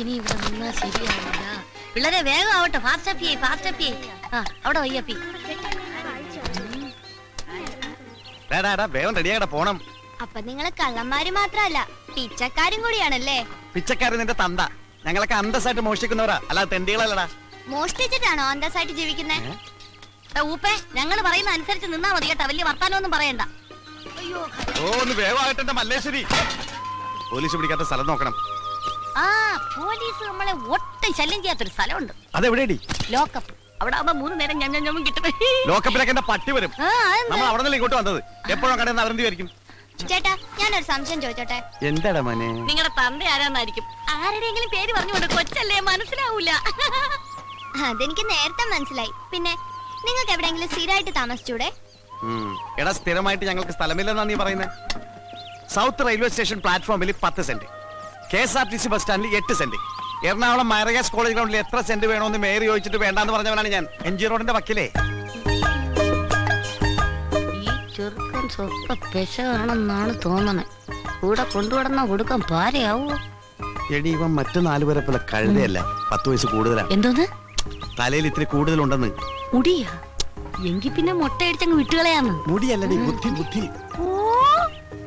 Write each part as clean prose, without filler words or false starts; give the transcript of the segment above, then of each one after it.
ഇനി ഇവിടെ നിന്നാ ശരിയാവില്ല. പിള്ളേരെ വേഗം ആവട്ടെ. ഫാസ്റ്റ് അപ്പി. ആ അവിടെ വയ്യപ്പി. വേഗം റെഡിയാകട്ടെ, പോണം. അപ്പൊ നിങ്ങള് കള്ളന്മാര് മാത്രല്ല പിച്ചക്കാരും കൂടിയാണല്ലേ? പിച്ചക്കാരൻ നിന്റെ തന്ത. ഞങ്ങളൊക്കെ അന്തസ്സായിട്ട് മോഷ്ടിക്കുന്നവരാ, അല്ലാതെ തെണ്ടികളല്ലടാ. മോഷ്ടിച്ചിട്ടാണോ അന്തസ്സായിട്ട് ജീവിക്കുന്നേ? ഊപ്പേ, ഞങ്ങൾ പറയുന്ന അനുസരിച്ച് നിന്നാ മതി കേട്ടാ. വലിയ വർത്താനൊന്നും പറയണ്ട. ഒന്ന് വേഗം ആകട്ടെ മല്ലേശ്വരി. പോലീസ് പിടിക്കാത്ത സ്ഥലം നോക്കണം. ആ പോലീസ് നമ്മളെ ഒട്ടും ശല്യം ചെയ്യാത്തൊരു സ്ഥലമുണ്ട്. അതെവിടെയാടി? ലോക്കപ്പ്. അവിടെ ആവുമ്പോ 3 നേരം ഞമ്മ കിട്ടും. ലോക്കപ്പിലൊക്കെ എന്റെ പട്ടി വരും. നമ്മൾ അവിടെ നിന്ന് ഇങ്ങോട്ട് വന്നത്. എപ്പോഴും കടന്ന് അവരെന്ത് വിചാരിക്കും? ചേട്ടാ, ഞാനൊരു സംശയം ചോദിച്ചോട്ടെ? എന്താടാ മോനെ? നിങ്ങളുടെ തന്ത ആരാന്നായിരിക്കും. ആരുടെയെങ്കിലും പേര് പറഞ്ഞുകൊണ്ട് കൊച്ചല്ലേ, മനസ്സിലാവൂല. അതെനിക്ക് നേരത്തെ മനസ്സിലായി. പിന്നെ നിങ്ങൾക്ക് എവിടെയെങ്കിലും സ്ഥിരമായിട്ട് താമസിച്ചൂടെ? എടാ, സ്ഥിരമായിട്ട് ഞങ്ങൾക്ക് സ്ഥലമില്ലെന്നാ നീ പറയുന്നത്? സൗത്ത് റെയിൽവേ സ്റ്റേഷൻ പ്ലാറ്റ്ഫോമിൽ 10 സെന്റ്, KSRTC ബസ് സ്റ്റാൻഡിൽ 8 സെന്റ്, എറണാകുളം മൈറഗാസ് കോളേജ് ഗ്രൗണ്ടിൽ എത്ര സെന്റ് വേണമെന്ന് മേയർ ചോദിച്ചിട്ട് വേണ്ടാന്ന് പറഞ്ഞവനാണ് ഞാൻ. MG റോഡിന്റെ വക്കിലേ. ഈ ചെറുക്കൻ സ്വപ്പ പെശകാണെന്നാണ് തോന്നണേ. കൂടെ കൊണ്ടുവിടന്ന കൊടുക്കാൻ പാരയാവോ? എടി, ഇവൻ മറ്റു 4 പേരെ പോലെ കഴുതയല്ല, 10 വയസ്സ് കൂടുതലാണ്. എന്തോന്ന്? തലയിൽ ഇത്തിരി കൂടുതലുണ്ടെന്ന്. മുടിയാ? എങ്കി പിന്നെ മുട്ടയടിച്ചങ്ങ് വിട്ടുകളയാന്ന്. മുടിയല്ലടി, ബുദ്ധി. ഓ,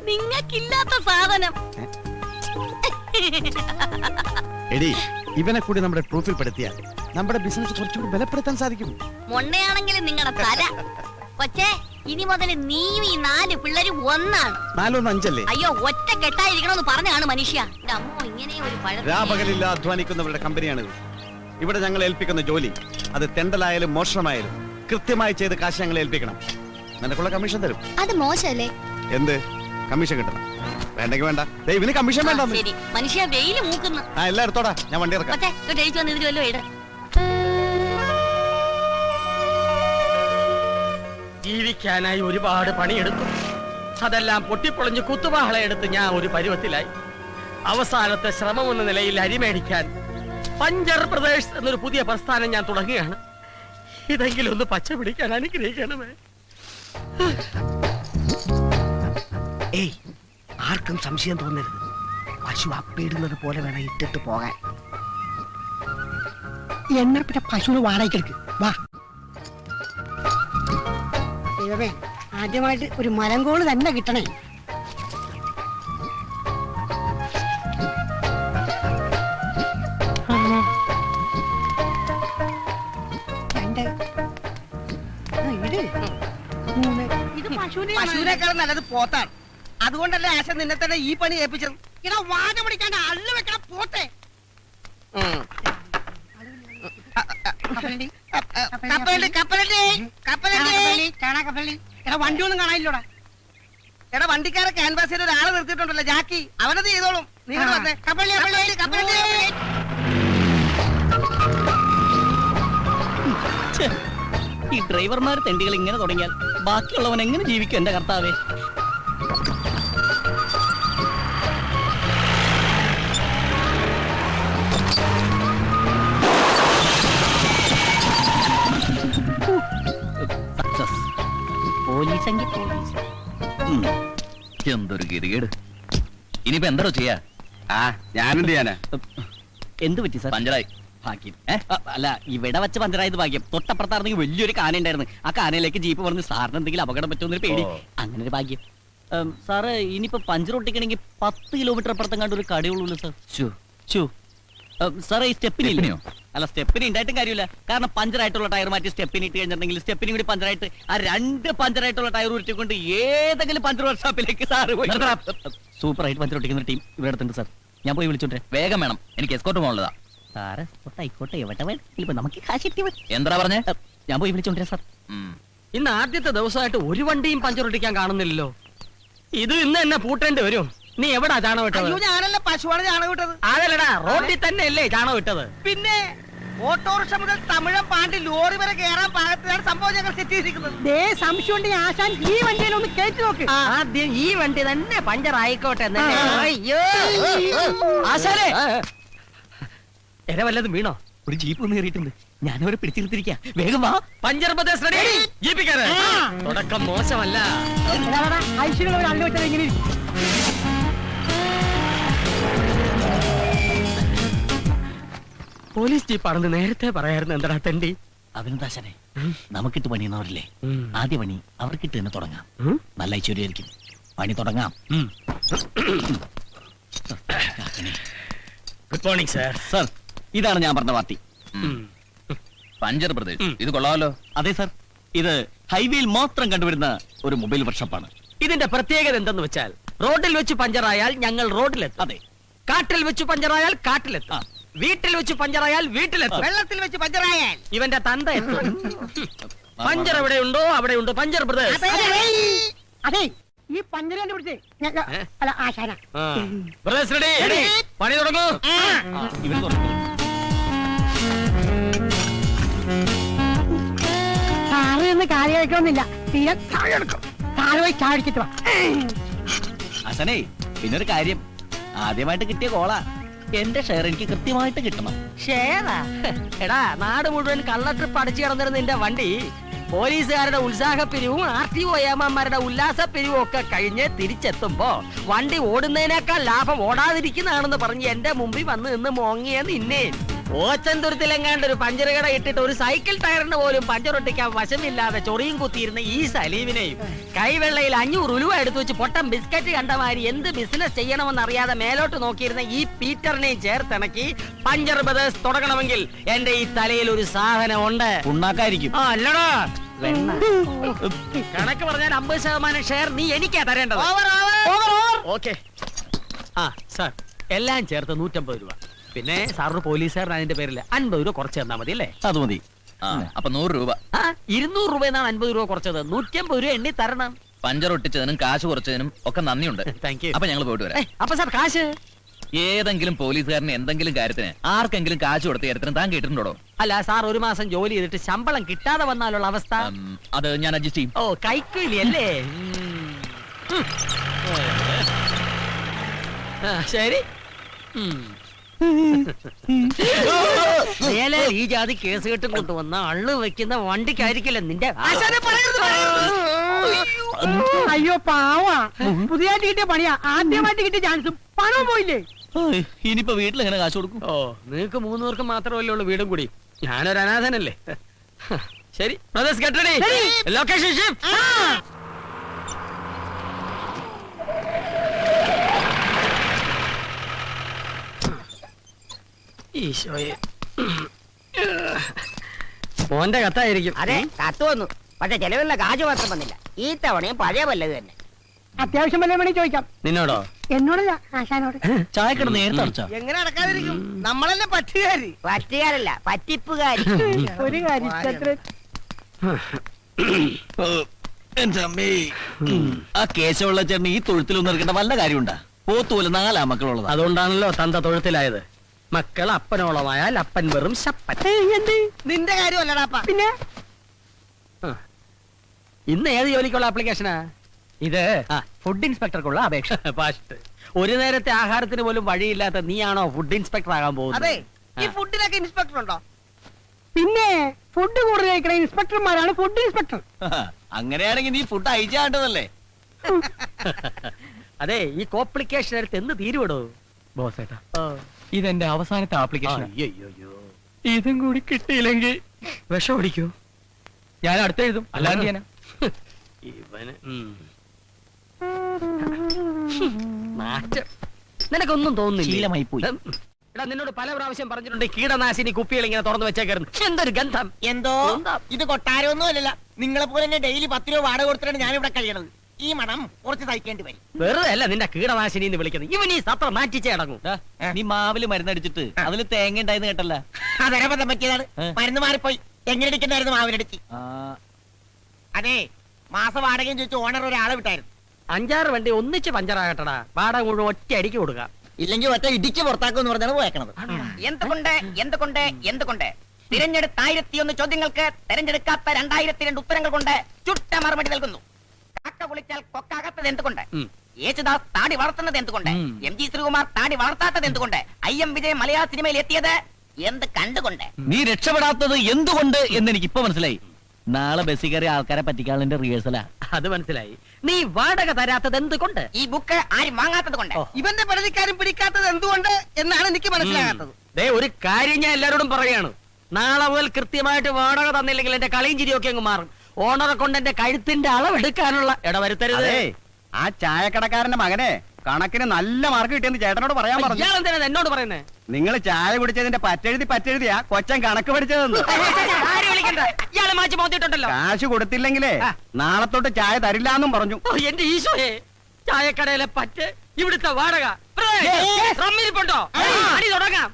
നിങ്ങൾക്കില്ലാത്ത സാധനം. എടി, ഇവനെ കൂടി നമ്മുടെ പ്രൂഫിൽ പെടുത്തിയാൽ നമ്മുടെ ബിസിനസ് കുറച്ചുകൂടി ബലപ്പെടുത്താൻ സാധിക്കും. മൊണ്ണയാണെങ്കിലും നിങ്ങളുടെ തല. കൊച്ചേ, ഇനി മുതൽ നീ ഈ 4 പിള്ളേരും ഒന്നാണ്. 4 1 5 അല്ലേ? അയ്യോ, ഒറ്റ കെട്ടായിരിക്കണമെന്ന് പറഞ്ഞാണ് മനുഷ്യ. അമ്മോ, ഇങ്ങനെ ഒരു പഴം. രാപകലില്ല അധ്വാനിക്കുന്നവരുടെ കമ്പനിയാണിത്. ഇവിടെ ഞങ്ങൾ ഏൽപ്പിക്കുന്ന ജോലി, അത് തെണ്ടലായാലും മോഷണമായാലും കൃത്യമായി ചെയ്ത് കാശ് ഞങ്ങൾ ഏൽപ്പിക്കണം. നിനക്കുള്ള കമ്മീഷൻ തരും. അത് മോശമല്ലേ? എന്ത് കമ്മീഷൻ കിട്ടണം? വേണ്ടെങ്കിൽ വേണ്ട. ഇവന് കമ്മീഷൻ വേണ്ട. ശരി, മനുഷ്യ വെയില് മൂക്കുന്നു. എല്ലാം എടുത്തോടാ, ഞാൻ വണ്ടി ഇറക്കാം. ജീവിക്കാനായി ഒരുപാട് പണിയെടുത്തു. അതെല്ലാം പൊട്ടിപ്പൊളിഞ്ഞ് കുത്തുവാളയെടുത്ത് ഞാൻ ഒരു പരുവത്തിലായി. അവസാനത്തെ ശ്രമം എന്ന നിലയിൽ അരിമേടിക്കാൻ പഞ്ചർ പ്രദേശ് എന്നൊരു പുതിയ പ്രസ്ഥാനം ഞാൻ തുടങ്ങുകയാണ്. ഇതെങ്കിലും ഒന്ന് പച്ച പിടിക്കാൻ അനുഗ്രഹിക്കണമേ. ഏയ്, ആർക്കും സംശയം തോന്നരുത്. പശു അപ്പിടുന്നത് പോലെ വേണം ഇട്ടിട്ട് പോകാൻ. എന്നാ പിന്നെ പശുവിന് വാടകയ്ക്കെടുക്ക്. വാ. ദൈവമേ, ആദ്യമായിട്ട് ഒരു മലങ്കോള് തന്നെ കിട്ടണേ. പശുവിനേക്കാളും നല്ലത് പോത്താണ്. അതുകൊണ്ടല്ലേ ആശ നിന്നെ തന്നെ ഈ പണി ഏൽപ്പിച്ചത്. ഇടാ, വാഴ പിടിക്കാണ്ട് അള്ളു വെക്കാൻ പോട്ടെ. വണ്ടി ഒന്നും കാണാനില്ലോടാ. എടാ, വണ്ടിക്കാരെ ക്യാൻവാസിൽ ഒരാളെ നിർത്തിയിട്ടുണ്ടല്ലോ, ജാക്കി. അവനത് ചെയ്തോളും. നീ വന്നേ. കപ്പലി കപ്പലി കപ്പലി. ഈ ഡ്രൈവർമാർ തെണ്ടികൾ ഇങ്ങനെ തുടങ്ങിയാൽ ബാക്കിയുള്ളവൻ എങ്ങനെ ജീവിക്കും എന്റെ കർത്താവേ? പോലീസെങ്കിൽ പോലീസ്. എന്തൊരു ഗതികേട്. ഇനിയിപ്പോ എന്തോ ചെയ്യാ? ഞാനെന്ത് ചെയ്യാനാ? എന്ത് പറ്റി സാർ? പഞ്ചറായി. ഭാഗ്യം. അല്ല, ഇവിടെ വെച്ച് പഞ്ചറായത് ഭാഗ്യം. തൊട്ടപ്പുറത്തായിരുന്നെങ്കിൽ വലിയൊരു കാന ഉണ്ടായിരുന്നു. ആ കാനയിലേക്ക് ജീപ്പ് പറഞ്ഞ് സാറിന് എന്തെങ്കിലും അപകടം പറ്റുമെന്നൊരു പേടി. അങ്ങനെ ഒരു ഭാഗ്യം. സാറ് ഇനിയിപ്പോ പഞ്ചർ ഒട്ടിക്കണമെങ്കിൽ 10 കിലോമീറ്റർ അപ്പുറത്തെങ്ങാണ്ട് ഒരു കടയുള്ളൂ സാർ. സാറേ, ഈ സ്റ്റെപ്പിനില്ലയോ? അല്ല, സ്റ്റെപ്പിന് ഉണ്ടായിട്ടും കാര്യമില്ല. കാരണം പഞ്ചറായിട്ടുള്ള ടയർ മാറ്റി സ്റ്റെപ്പിന് ഇട്ട് കഴിഞ്ഞിട്ടുണ്ടെങ്കിൽ സ്റ്റെപ്പിനും കൂടി പഞ്ചറായിട്ട് ആ 2 പഞ്ചറായിട്ടുള്ള ടയർ ഉരുട്ടിക്കൊണ്ട് ഏതെങ്കിലും പഞ്ചർ വർക്ക്ഷോപ്പിലേക്ക് സാറ് പോയി. സൂപ്പറായിട്ട് പഞ്ചർ ഒട്ടിക്കുന്ന ടീം ഇവിടെ അടുത്തുണ്ട് സാർ. ഞാൻ പോയി വിളിച്ചോട്ടെ. വേഗം വേണം, എനിക്ക് എസ്കോർട്ട് പോകാനുള്ളതാ. സാറ് ആയിക്കോട്ടെ, എവിടെ വേണം, നമുക്ക് കാശ് കിട്ടി. എന്താ പറഞ്ഞേ? ഞാൻ പോയി വിളിച്ചോണ്ടിരാ സാർ. ഇന്ന് ആദ്യത്തെ ദിവസമായിട്ട് ഒരു വണ്ടിയും പഞ്ചർ ഒട്ടിക്കാൻ കാണുന്നില്ലല്ലോ. ഇത് ഇന്ന് എന്നെ പൂട്ടേണ്ടി വരും. നീ എവിടാ ചാണകം ഇട്ടത്? ഞാനല്ല, പശുവാണ് ചാണകം ഇട്ടത്. അതല്ലടാ, റോഡിൽ തന്നെ അല്ലേ ചാണകം ഇട്ടത്? പിന്നെ ഓട്ടോറിക്ഷ മുതൽ തമിഴം പാണ്ടി ലോറി വരെ കയറാൻ പാകത്തിലാണ് സംഭവം ഞങ്ങൾ സെറ്റ് ചെയ്തിരിക്കുന്നത്. സംശയം ഉണ്ടെങ്കിൽ ആശാൻ ഈ വണ്ടിയിൽ ഒന്ന് കയറ്റി നോക്ക്. ആദ്യം ഈ വണ്ടി തന്നെ പഞ്ചർ ആയിക്കോട്ടെ. അയ്യോ ആശാനെ, എന്നെ വല്ലതും വീണോ? ഒരു ജീപ്പ് ഒന്ന് കയറിയിട്ടുണ്ട്. ഞാനവരെ പിടിച്ചിരുത്തിരിക്കാം. വേഗം വാ. Puncture Pradesh ready. ജീപ്പിക്കാരെ തുടക്കം മോശമല്ല. ഐശ്വര്യ ഒരു അള്ളു വെച്ചത് ഇങ്ങനെ പോലീസ് ജീപ്പാണെന്ന് നേരത്തെ പറയായിരുന്നു എന്താ തെണ്ടി. അതിനെന്താശനെ നമുക്കിട്ട് പണിയുന്നവരില്ലേ, ആദ്യ പണി അവർക്കിട്ട് തന്നെ തുടങ്ങാം. നല്ല ഐശ്വര്യമായിരിക്കും. പണി തുടങ്ങാം. Good morning sir. സർ, ഇതാണ് ഞാൻ പറഞ്ഞ പാർട്ടി. പഞ്ചർ പ്രദേശ് ഇത് കൊള്ളാമല്ലോ. അതെ സർ, ഇത് ഹൈവേയിൽ മാത്രം കണ്ടുവരുന്ന ഒരു മൊബൈൽ വർക്ക്ഷോപ്പാണ്. ഇതിന്റെ പ്രത്യേകത എന്തെന്ന് വെച്ചാൽ റോഡിൽ വെച്ച് പഞ്ചറായാൽ ഞങ്ങൾ റോഡിലെത്തും. അതെ, കാട്ടിൽ വെച്ച് പഞ്ചറായാൽ കാട്ടിലെത്തും. വീട്ടിൽ വെച്ച് പഞ്ചറായാൽ വീട്ടിലെത്തും. വെള്ളത്തിൽ വെച്ച് പഞ്ചറായാൽ ഇവന്റെ തന്ത എത്തും. പഞ്ചർ എവിടെയുണ്ടോ അവിടെയുണ്ട് പഞ്ചർ ബ്രദേഴ്സ്. അതെ ഈ പഞ്ചര കണ്ടുപിടിച്ചേ അല്ല ആശാന. ബ്രദേഴ്സ് റെഡി, പണി തുടങ്ങൂ. ഇവർ തുടങ്ങും. സാറ് എന്ന് കാര്യം കഴിക്കണമെന്നില്ല, തീരെ താഴെ എടുക്കും. സാറ് പോയി ചാടിച്ചിട്ട് വാ. അസനേ, പിന്നൊരു കാര്യം, ആദ്യമായിട്ട് കിട്ടിയ കോളാ. എന്റെ ഷെയർ എനിക്ക് കൃത്യമായിട്ട് കിട്ടണം. ഷേറാ? എടാ, നാട് മുഴുവൻ കള്ള ട്രിപ്പ് അടിച്ചു കിടന്നിരുന്ന നിന്റെ വണ്ടി പോലീസുകാരുടെ ഉത്സാഹപ്പിരിവും RTO ഏമാന്മാരുടെ ഉല്ലാസപ്പിരിവും ഒക്കെ കഴിഞ്ഞ് തിരിച്ചെത്തുമ്പോ വണ്ടി ഓടുന്നതിനേക്കാൾ ലാഭം ഓടാതിരിക്കുന്നതാണെന്ന് പറഞ്ഞ് എന്റെ മുമ്പിൽ വന്ന് നിന്ന് മോങ്ങിയ നിന്നെ ഓച്ചന്തുരത്തിലെങ്ങാണ്ട് ഒരു പഞ്ചർ കട ഇട്ടിട്ട് ഒരു സൈക്കിൾ ടയറിന് പോലും പഞ്ചറൊട്ടിക്കാൻ വശമില്ലാതെ ചൊറിയും കുത്തിയിരുന്ന ഈ സലീമിനെയും കൈവെള്ളയിൽ 500 ഉലുവ എടുത്തു വെച്ച് പൊട്ടം ബിസ്ക്കറ്റ് കണ്ടമാരി എന്ത് ബിസിനസ് ചെയ്യണമെന്ന് അറിയാതെ മേലോട്ട് നോക്കിയിരുന്ന ഈ പീറ്ററിനെയും ചേർത്തിണക്കി പഞ്ചർ ബ്രദേഴ്സ് തുടങ്ങണമെങ്കിൽ എന്റെ ഈ തലയിൽ ഒരു സാധനം ഉണ്ട്. ഉണ്ടാക്കായിരിക്കും. അല്ലടാ, കണക്ക് പറഞ്ഞാൽ 50% ഷെയർ നീ എനിക്കാ തരേണ്ടത്. ഓക്കെ. ആ സാർ, എല്ലാം ചേർത്ത് 150 രൂപ. പിന്നെ സാറിന് പോലീസുകാരൻ അതിന്റെ പേരിൽ 50 രൂപ കുറച്ച് തന്നാ മതി അല്ലേ? അത് മതി. അപ്പൊ 100 രൂപ. 200 രൂപ എന്നാണ് 50 രൂപ കുറച്ചത്. 150 രൂപ എണ്ണി തരണം. പഞ്ചർ ഒട്ടിച്ചതിനും കാശ് കുറച്ചതിനും ഒക്കെ നന്ദിയുണ്ട്. Thank you. അപ്പൊ ഞങ്ങൾ പോയിട്ട് വരാം. അപ്പൊ സാർ കാശ് ഏതെങ്കിലും പോലീസുകാരന് എന്തെങ്കിലും കാര്യത്തിന് ആർക്കെങ്കിലും കാശ് കൊടുത്ത കാര്യത്തിന് താൻ കേട്ടിട്ടുണ്ടോ? അല്ല സാർ, ഒരു മാസം ജോലി ചെയ്തിട്ട് ശമ്പളം കിട്ടാതെ വന്നാലുള്ള അവസ്ഥ? അത് ഞാൻ അഡ്ജസ്റ്റ് ചെയ്യും. ഓ, കൈക്കൂലി അല്ലേ? ശരി. മേലെ ഈ ജാതി കേസ് കെട്ടും കൊണ്ടുവന്ന അള്ളു വെക്കുന്ന വണ്ടിക്കായിരിക്കില്ല നിന്റെ. അയ്യോ പാവാ, പുതിയതായിട്ട് കിട്ടിയ പണിയാ, ആദ്യമായിട്ട് കിട്ടിയ ചാൻസും പണവും പോയില്ലേ. ഇനിയിപ്പോ വീട്ടിൽ എങ്ങനെ കാശ് കൊടുക്കും? ഓ, നിങ്ങൾക്ക് 3 പേർക്ക് മാത്രമല്ലേ ഉള്ളൂ വീടും കൂടി. ഞാനൊരു അനാഥനല്ലേ. ശരി brothers, get ready. Location shift. ഈശോയെ, മോന്റെ കത്തായിരിക്കും. അതെ, കത്ത് വന്നു. പക്ഷെ ചെലവിലുള്ള കാശ് മാത്രം വന്നില്ല. ഈ തവണയും പഴയ വല്ലത് തന്നെ. അത്യാവശ്യം വല്ല വേണമെങ്കിൽ ചോദിക്കാം. നിന്നോടോ? എന്നോടല്ല, ആശാനോട്. ചായക്കട നേരത്തെ അടച്ചാ? എങ്ങനെ അടക്കാതിരിക്കും? നമ്മളല്ലേ പറ്റുകാരി. പറ്റുകാരല്ല, പറ്റിപ്പുകാരി. ഒരു കാര്യം ആ കേശവുള്ള ചേട്ടന് ഈ തൊഴുത്തിലൊന്നും ഇറക്കേണ്ട വല്ല കാര്യമുണ്ടാ? പോത്തുപോലെ 4 മക്കളുള്ളത്. അതുകൊണ്ടാണല്ലോ തന്ത തൊഴുത്തിലായത്. മക്കൾ അപ്പനോളമായാൽ അപ്പൻ വെറും ശപ്പൻ. എന്ത് നിന്റെ കാര്യമല്ലടാപ്പ. പിന്നെ ഇന്ന് ഏത് ജോലിക്കുള്ള ആപ്ലിക്കേഷനാ ഇത്? ഫുഡ് ഇൻസ്പെക്ടർക്കുള്ള അപേക്ഷ. ഫാസ്റ്റ്. ഒരു നേരത്തെ ആഹാരത്തിന് പോലും വഴിയില്ലാത്ത നീയാണോ ഫുഡ് ഇൻസ്പെക്ടർ ആകാൻ പോകുന്നത്? അതെ, ഈ ഫുഡിനൊക്കെ ഇൻസ്പെക്ടർ ഉണ്ടോ? പിന്നെ ഫുഡ് കൂടുതൽ കഴിക്കണ ഇൻസ്പെക്ടർമാരാണ് ഫുഡ് ഇൻസ്പെക്ടർ. അങ്ങനെയാണെങ്കിൽ നീ ഫുഡ് അയച്ചാണ്ടതല്ലേ? അതെ, ഈ കോംപ്ലിക്കേഷൻ എടുത്ത് എന്ന് തീരുവിടോ ബോസേട്ടാ, ഇതെന്റെ അവസാനത്തെ ആപ്ലിക്കേഷൻ. അയ്യോ, ഇതും കൂടി കിട്ടിയില്ലെങ്കിൽ വിഷം ഓടിക്കൂ. ഞാൻ അടുത്തെഴുതും. അല്ലാതെ ഞാനാ ഇവന് നാറ്റം. നിനക്കൊന്നും തോന്നുന്നില്ല? ശീലമായി പോയി. എടാ, നിന്നോട് പല പ്രാവശ്യം പറഞ്ഞിട്ടുണ്ട് കീടനാശിനി കുപ്പികൾ ഇങ്ങനെ തുറന്നു വെച്ചേക്കരുത്. എന്തൊരു ഗന്ധം. എന്തോ ഇത് കൊട്ടാരമൊന്നും അല്ലല്ല. നിങ്ങളെ പോലെ തന്നെ ഡെയിലി 10 രൂപ വാടക കൊടുത്തിട്ടാണ് ഞാൻ ഇവിടെ കഴിയണത്. ഈ മണം കുറച്ച് സഹിക്കേണ്ടി വരും. വെറുതെ അല്ല നിന്റെ കീടനാശിനി എന്ന് വിളിക്കുന്നത്. ഇവൻ ഈ സത്രം മാറ്റിച്ചേ അടങ്ങും. നീ മാവില് മരുന്നടിച്ചിട്ട് അതിൽ തേങ്ങ ഉണ്ടായെന്ന് കേട്ടല്ല? അതരബദ്ധം പറ്റിയതാണ്. മരുന്ന് മാറിപ്പോയി. എങ്ങനെ അടിക്കണ്ടായിരുന്നു മാവിനടിച്ച്. അതെ, മാസ വാടകയും ചോദിച്ചു ഓണർ ഒരാളെ വിട്ടായിരുന്നു. 5-6 വണ്ടി ഒന്നിച്ച് പഞ്ചറാകട്ടടാ. വാടക മുഴുവൻ ഒറ്റ അടിക്ക് കൊടുക്കാം. ഇല്ലെങ്കിൽ ഒറ്റ ഇടിച്ച് പുറത്താക്കും എന്ന് പറഞ്ഞാണ് പോയേക്കണത്. എന്തുകൊണ്ട് തിരഞ്ഞെടുത്ത 1001 ചോദ്യങ്ങൾക്ക് തെരഞ്ഞെടുക്കാത്ത 2002 ഉത്തരങ്ങൾ കൊണ്ട് ചുട്ട മറുപടി നൽകുന്നു. കാക്ക കുളിച്ചാൽ കൊക്കാകത്തത് എന്തുകൊണ്ട്? യേശുദാസ് താടി വളർത്തുന്നത് എന്തുകൊണ്ട്? MG ശ്രീകുമാർ താടി വളർത്താത്തത് എന്തുകൊണ്ട്? IM വിജയ് മലയാള സിനിമയിൽ എത്തിയത് എന്ത് കണ്ടുകൊണ്ട്? നീ രക്ഷപ്പെടാത്തത് എന്തുകൊണ്ട് എന്ന് എനിക്ക് ഇപ്പൊ മനസ്സിലായി. നാളെ ബസ്സിൽ കയറി ആൾക്കാരെ പറ്റിക്കാനുള്ള റിഹേഴ്സലാ. അത് മനസ്സിലായി. നീ വാടക തരാത്തത് എന്തുകൊണ്ട്? ഈ ബുക്ക് ആരും വാങ്ങാത്തത് കൊണ്ട്. ഇവന്റെ പരാതിക്കാരും പിടിക്കാത്തത് എന്തുകൊണ്ട് എന്നാണ് എനിക്ക് മനസ്സിലാകാത്തത്. ദേ ഒരു കാര്യം ഞാൻ എല്ലാരോടും പറയാണ്, നാളെ മുതൽ കൃത്യമായിട്ട് വാടക തന്നില്ലെങ്കിൽ എന്റെ കളിയും ചിരിയൊക്കെ അങ്ങ് മാറും. ഓണറെ കൊണ്ട് എന്റെ കഴുത്തിന്റെ അളവെടുക്കാനുള്ള ഇടവരുത്തരുത്. ആ ചായക്കടക്കാരന്റെ മകനെ കണക്കിന് നല്ല മാർക്ക് കിട്ടിയെന്ന് ചേട്ടനോട് പറയാൻ പറഞ്ഞു. ഇയാൾ എന്തിനാ എന്നോട് പറയുന്നേ? നിങ്ങൾ ചായ കുടിച്ചതിന്റെ പറ്റെഴുതിയാ കൊച്ചൻ കണക്ക് പഠിച്ചതെന്ന്. ആരെ വിളിക്കണ്ട, ഇയാളെ മാറ്റി മോത്തിട്ടുണ്ടല്ലോ. കാശ് കൊടുത്തില്ലെങ്കിലേ നാളെ തൊട്ട് ചായ തരില്ലാന്നും പറഞ്ഞു. എന്റെ ഈശോയെ, ചായക്കടയിലെ പറ്റ്, ഇവിടുത്തെ വാടക, റമ്മിരിപ്പുണ്ടോ? അടി തുടങ്ങാം.